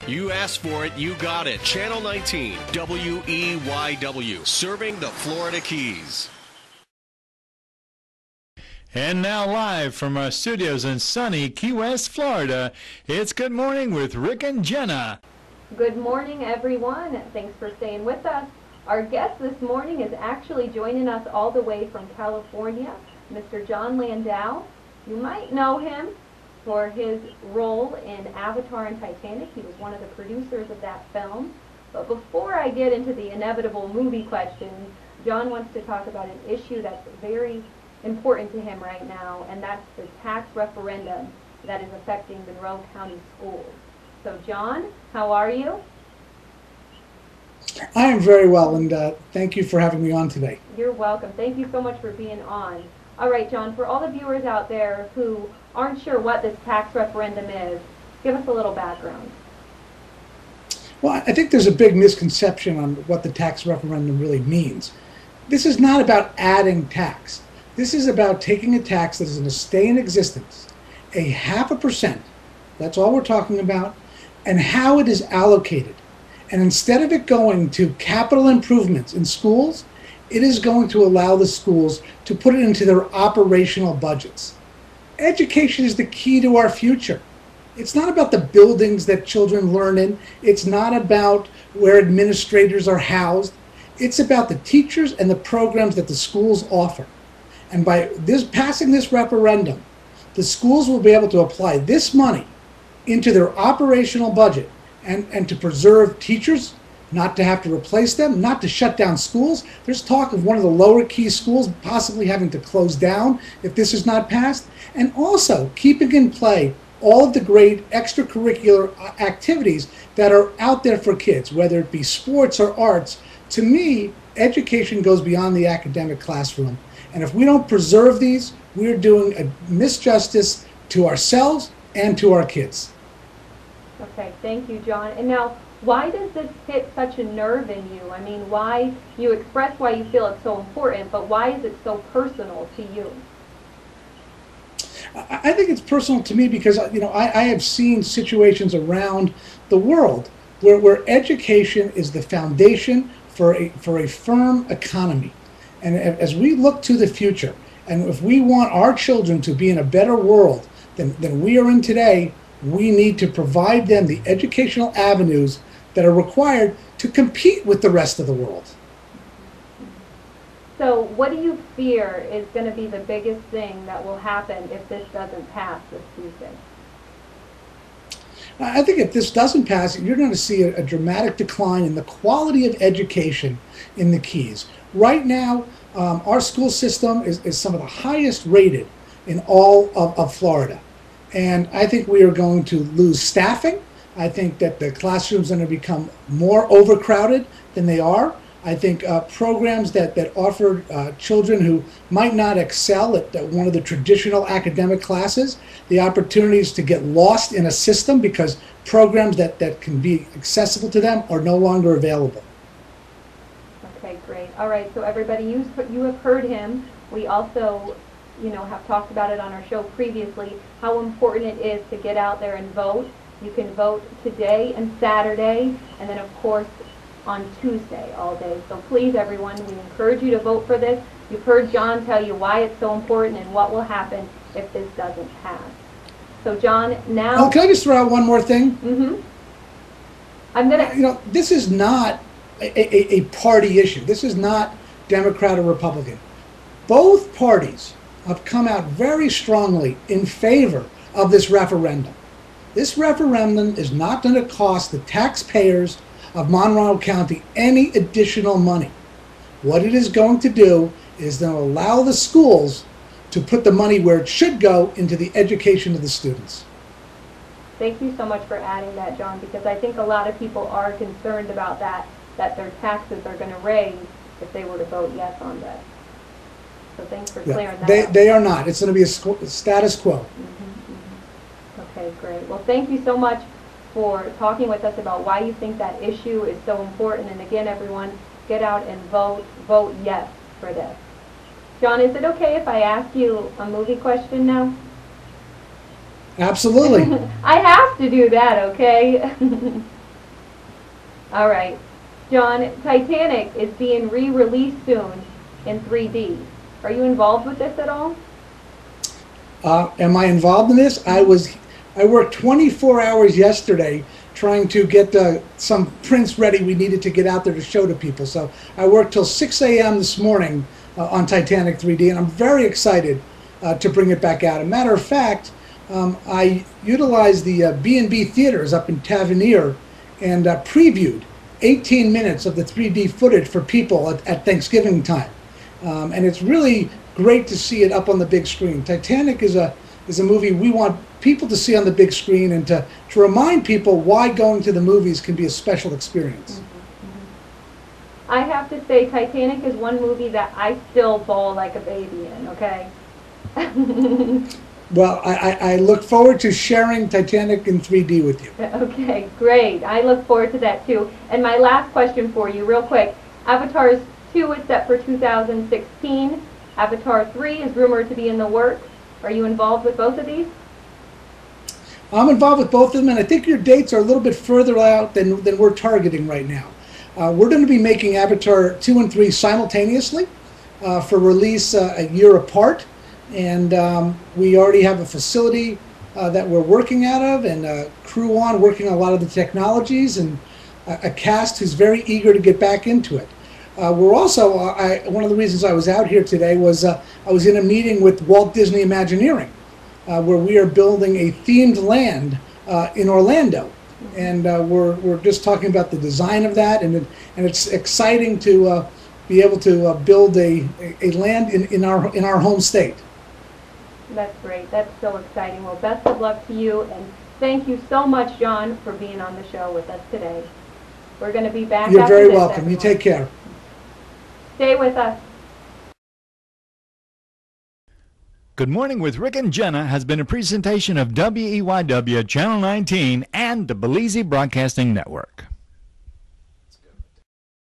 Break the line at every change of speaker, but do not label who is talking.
You asked for it, you got it. Channel 19, WEYW, serving the Florida Keys.
And now live from our studios in sunny Key West, Florida, it's Good Morning with Rick and Jenna.
Good morning, everyone. Thanks for staying with us. Our guest this morning is actually joining us all the way from California, Mr. John Landau. You might know him for his role in Avatar and Titanic. He was one of the producers of that film. But before I get into the inevitable movie questions, John wants to talk about an issue that's very important to him right now, and that's the tax referendum that is affecting Monroe County schools. So John, how are you?
I am very well, and thank you for having me on today.
You're welcome. Thank you so much for being on. All right, John, for all the viewers out there who aren't sure what this tax referendum is, give us a little background.
Well, I think there's a big misconception on what the tax referendum really means. This is not about adding tax. This is about taking a tax that is going to stay in existence, a 0.5%, that's all we're talking about, and how it is allocated. And instead of it going to capital improvements in schools, it is going to allow the schools to put it into their operational budgets. Education is the key to our future. It's not about the buildings that children learn in. It's not about where administrators are housed. It's about the teachers and the programs that the schools offer. And by passing this referendum, the schools will be able to apply this money into their operational budget and to preserve teachers, not to have to replace them, not to shut down schools. There's talk of one of the lower key schools possibly having to close down if this is not passed. And also keeping in play all of the great extracurricular activities that are out there for kids, whether it be sports or arts. To me, education goes beyond the academic classroom. And if we don't preserve these, we're doing a misjustice to ourselves and to our kids.
Okay, thank you, John. And now, why does this hit such a nerve in you? I mean, why, you express why you feel it's so important, but why is it so personal to you?
I think it's personal to me because, I have seen situations around the world where education is the foundation for a firm economy. And as we look to the future, and if we want our children to be in a better world than we are in today, we need to provide them the educational avenues that are required to compete with the rest of the world.
So what do you fear is going to be the biggest thing that will happen if this doesn't pass this Tuesday?
I think if this doesn't pass, you're going to see a dramatic decline in the quality of education in the Keys. Right now, our school system is some of the highest rated in all of Florida. And I think we are going to lose staffing. I think that the classrooms are going to become more overcrowded than they are. I think programs that offer children who might not excel at one of the traditional academic classes, the opportunities to get lost in a system because programs that can be accessible to them are no longer available.
Okay, great. All right, so everybody, you have heard him. We also, have talked about it on our show previously, how important it is to get out there and vote. You can vote today and Saturday, and then of course on Tuesday all day. So please, everyone, we encourage you to vote for this. You've heard John tell you why it's so important and what will happen if this doesn't pass. So John, now...
Oh, can I just throw out one more thing?
Mm-hmm. I'm gonna...
this is not a party issue. This is not Democrat or Republican. Both parties have come out very strongly in favor of this referendum. This referendum is not going to cost the taxpayers of Monroe County any additional money. What it is going to do is going to allow the schools to put the money where it should go, into the education of the students.
Thank you so much for adding that, John, because I think a lot of people are concerned about that their taxes are going to raise if they were to vote yes on this. So thanks for clearing that up.
They are not. It's going to be a status quo.
Okay, great. Well, thank you so much for talking with us about why you think that issue is so important. And again, everyone, get out and vote. Vote yes for this. John, is it okay if I ask you a movie question now?
Absolutely.
I have to do that, okay? All right. John, Titanic is being re-released soon in 3D. Are you involved with this at all?
Am I involved in this? I worked 24 hours yesterday trying to get some prints ready we needed to get out there to show to people. So I worked till 6 a.m. this morning on Titanic 3D, and I'm very excited to bring it back out. As a matter of fact, I utilized the B&B theaters up in Tavernier and previewed 18 minutes of the 3D footage for people at Thanksgiving time. And it's really great to see it up on the big screen. Titanic is a movie we want people to see on the big screen, and to remind people why going to the movies can be a special experience.
I have to say, Titanic is one movie that I still bawl like a baby in, okay?
Well, I look forward to sharing Titanic in 3D with you.
Okay, great. I look forward to that too. And my last question for you, real quick. Avatar 2 is set for 2016. Avatar 3 is rumored to be in the works. Are you involved with both of these?
I'm involved with both of them, and I think your dates are a little bit further out than we're targeting right now. We're going to be making Avatar 2 and 3 simultaneously for release a year apart, and we already have a facility that we're working out of, and a crew on working on a lot of the technologies, and a cast who's very eager to get back into it. We're also, one of the reasons I was out here today was I was in a meeting with Walt Disney Imagineering, where we are building a themed land in Orlando. And we're just talking about the design of that, and it's exciting to be able to build a land in our home state.
That's great. That's so exciting. Well, best of luck to you, and thank you so much, John, for being on the show with us today. We're going to be back.
You're
after
very
this,
welcome.
everyone.
You take care.
Stay with us.
Good Morning with Rick and Jenna has been a presentation of WEYW Channel 19 and the Belize Broadcasting Network.